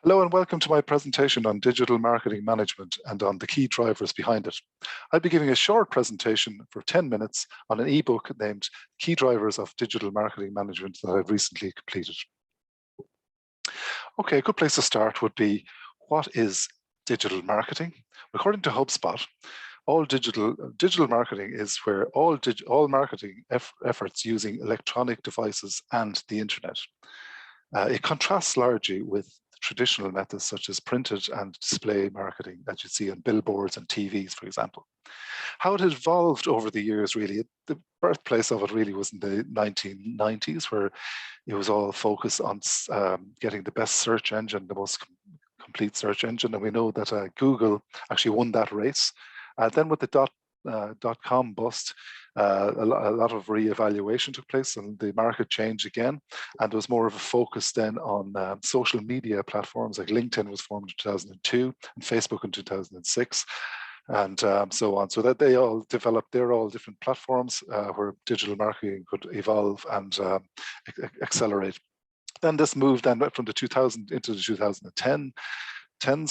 Hello and welcome to my presentation on digital marketing management and on the key drivers behind it. I'll be giving a short presentation for 10 minutes on an ebook named Key Drivers of Digital Marketing Management that I've recently completed. Okay, a good place to start would be, what is digital marketing? According to HubSpot, all digital marketing is where all marketing efforts using electronic devices and the internet. It contrasts largely with traditional methods such as printed and display marketing that you see on billboards and TVs, for example. How it evolved over the years, really, the birthplace of it really was in the 1990s, where it was all focused on getting the best search engine, the most complete search engine. And we know that Google actually won that race. Then with the .com bust, a lot of re-evaluation took place and the market changed again, and there was more of a focus then on social media platforms. Like LinkedIn was formed in 2002 and Facebook in 2006 and so on, so that they all developed their all different platforms where digital marketing could evolve and accelerate. Then this moved then from the 2000 into the 2010s,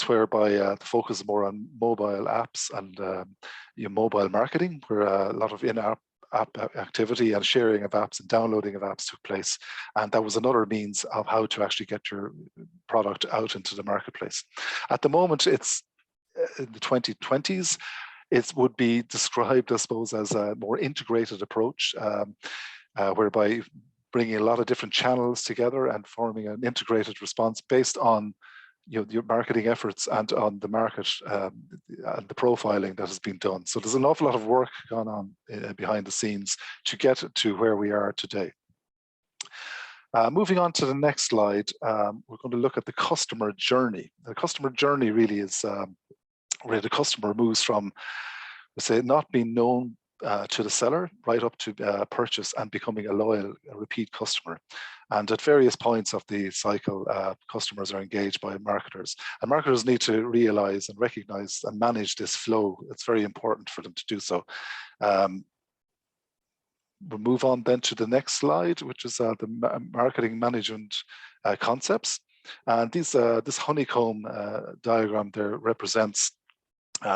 whereby the focus is more on mobile apps and mobile marketing, where a lot of in-app activity and sharing of apps and downloading of apps took place. And that was another means of how to actually get your product out into the marketplace. At the moment, it's in the 2020s, it would be described, I suppose, as a more integrated approach, whereby bringing a lot of different channels together and forming an integrated response based on your marketing efforts and on the market and the profiling that has been done. So there's an awful lot of work gone on behind the scenes to get to where we are today. Moving on to the next slide, we're going to look at the customer journey. The customer journey really is where the customer moves from, let's say, not being known to the seller right up to purchase and becoming a loyal, repeat customer. And at various points of the cycle, customers are engaged by marketers, and marketers need to realize and recognize and manage this flow. It's very important for them to do so. We'll move on then to the next slide, which is the marketing management concepts. And this honeycomb diagram there represents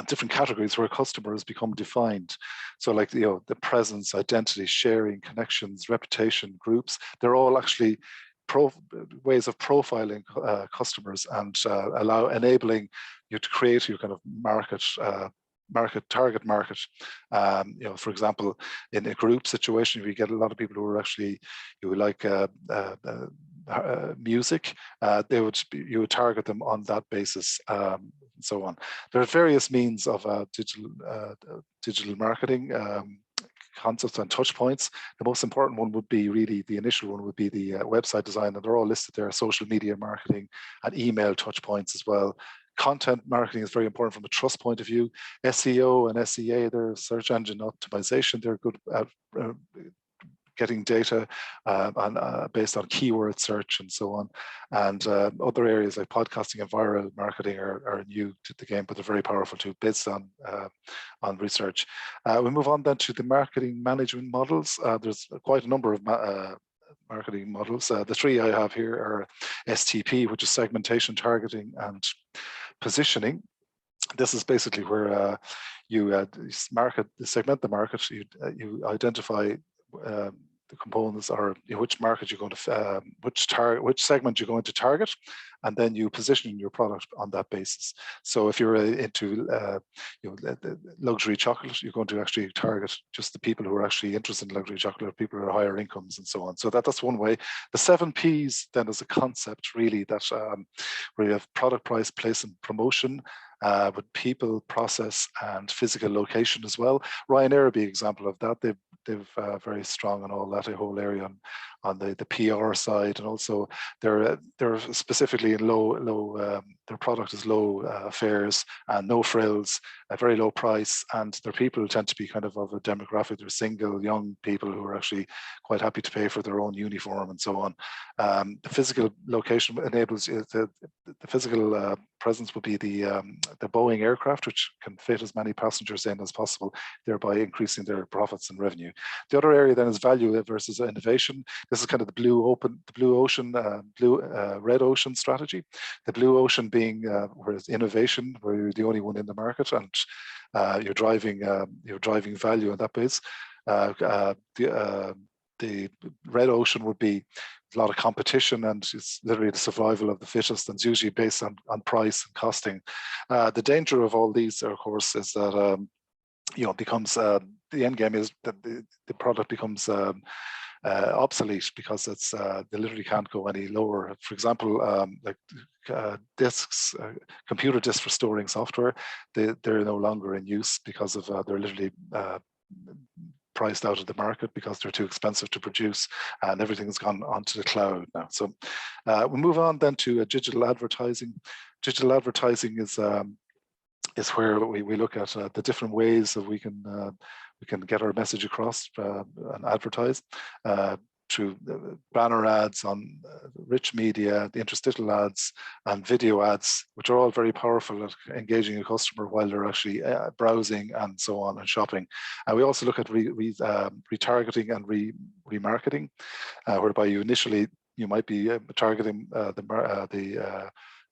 different categories where customers become defined. So like, the presence, identity, sharing, connections, reputation, groups, they're all actually ways of profiling customers and enabling you to create your kind of target market. For example, in a group situation, we get a lot of people who are actually, like music, you would target them on that basis, and so on. There are various means of digital marketing concepts and touch points. The most important one would be really, the initial one would be the website design, and they're all listed there: social media marketing and email touch points as well. Content marketing is very important from a trust point of view. SEO and SEA, they're search engine optimization. They're good at getting data based on keyword search and so on. And other areas like podcasting and viral marketing are new to the game, but they're very powerful too, based on research. We move on then to the marketing management models. There's quite a number of marketing models. The three I have here are STP, which is segmentation, targeting, and positioning. This is basically where you segment the market, you identify the components, or which market you're going to, which segment you're going to target, and then you position your product on that basis. So if you're into luxury chocolate, you're going to actually target just the people who are actually interested in luxury chocolate, people who are higher incomes, and so on. So that's one way. The 7 Ps then is a concept really that where you have product, price, place, and promotion, with people, process, and physical location as well. Ryanair would be an example of that. They've very strong on all that whole area on the PR side, and also they're specifically in low their product is low fares and no frills, a very low price, and their people tend to be kind of a demographic. They're single young people who are actually quite happy to pay for their own uniform and so on. The physical location enables physical presence would be the Boeing aircraft, which can fit as many passengers in as possible, thereby increasing their profits and revenue. The other area then is value versus innovation. This is kind of the red ocean strategy. The blue ocean being where it's innovation, where you're the only one in the market, and you're driving value on that base. The red ocean would be a lot of competition, and it's literally the survival of the fittest, and it's usually based on price and costing. The danger of all these, of course, is that it becomes the end game is that the product becomes obsolete, because it's they literally can't go any lower. For example, discs, computer discs for storing software, they're no longer in use because of they're literally priced out of the market because they're too expensive to produce, and everything's gone onto the cloud now. So we move on then to digital advertising. Digital advertising is where we look at the different ways that we can get our message across and advertise through banner ads on rich media, the interstitial ads, and video ads, which are all very powerful at engaging a customer while they're actually browsing and so on and shopping. And we also look at retargeting and remarketing, whereby you might be targeting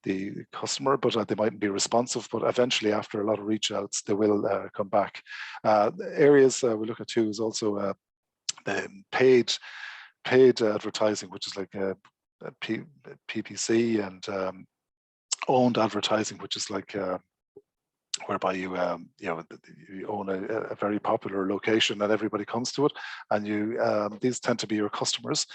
the customer, but they mightn't be responsive, but eventually after a lot of reach outs, they will come back. Areas we look at too is also the paid advertising, which is like PPC, and owned advertising, which is like whereby you own a very popular location and everybody comes to it, and these tend to be your customers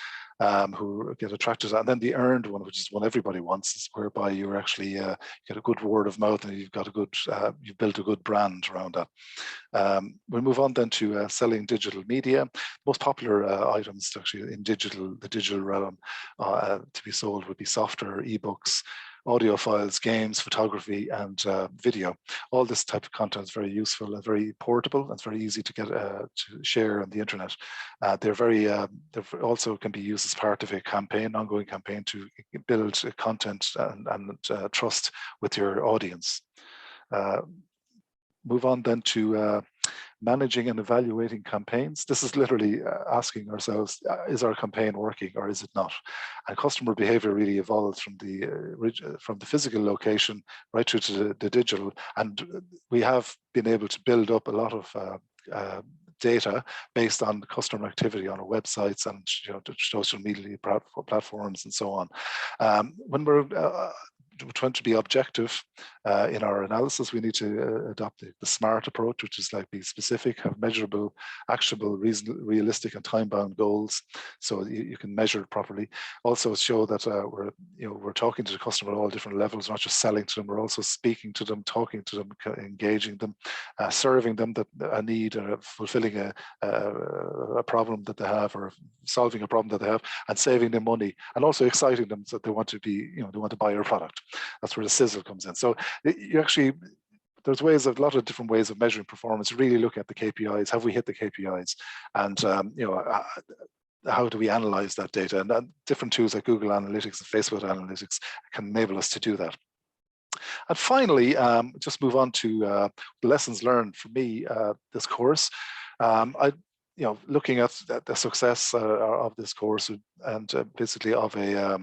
who get attracted to that. And then the earned one, which is one everybody wants, is whereby you're actually get a good word of mouth, and you've built a good brand around that. We'll move on then to selling digital media. Most popular items actually in the digital realm to be sold would be software, ebooks, audio files, games, photography, and video. All this type of content is very useful and very portable, and it's very easy to get to share on the internet. They also can be used as part of a ongoing campaign to build content and trust with your audience. Move on then to managing and evaluating campaigns. This is literally asking ourselves, is our campaign working or is it not? And customer behavior really evolves from the physical location right through to the digital. And we have been able to build up a lot of data based on customer activity on our websites and social media platforms and so on. When we're trying to be objective in our analysis, we need to adopt the SMART approach, which is like be specific, have measurable, actionable, realistic, and time-bound goals, so you can measure it properly. Also show that we're talking to the customer at all different levels, not just selling to them. We're also speaking to them, talking to them, engaging them, serving them a need, or fulfilling a problem that they have, or solving a problem that they have, and saving them money, and also exciting them so that they want to they want to buy your product. That's where the sizzle comes in. So there's a lot of different ways of measuring performance. Really look at the KPIs. Have we hit the KPIs? And how do we analyze that data? And different tools like Google Analytics and Facebook Analytics can enable us to do that. And finally, just move on to the lessons learned for me this course. Looking at the success of this course and basically of a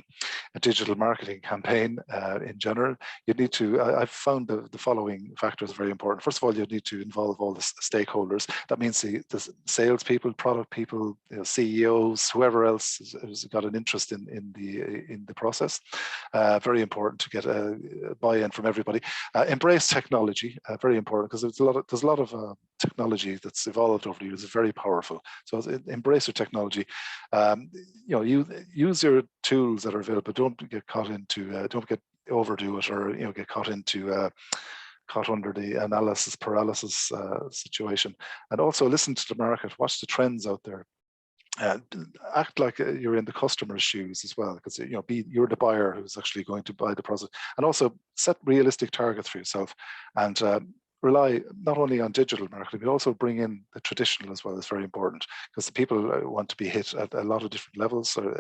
digital marketing campaign in general, you need to, I've found the following factors very important. First of all, you need to involve all the stakeholders. That means the salespeople, product people, CEOs, whoever else has got an interest in the process. Very important to get a buy-in from everybody. Embrace technology, very important, because there's a lot of technology that's evolved over the years. It's very powerful. So embrace your technology. Use your tools that are available. Don't get caught into, overdo it, or get caught under the analysis paralysis situation. And also listen to the market. Watch the trends out there. Act like you're in the customer's shoes as well, because you're the buyer who's actually going to buy the product. And also set realistic targets for yourself, and rely not only on digital marketing, but also bring in the traditional as well is very important, because the people want to be hit at a lot of different levels. So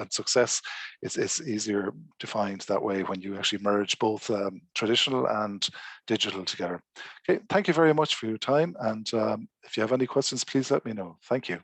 and success is easier defined that way when you actually merge both traditional and digital together. Okay, thank you very much for your time. And if you have any questions, please let me know. Thank you.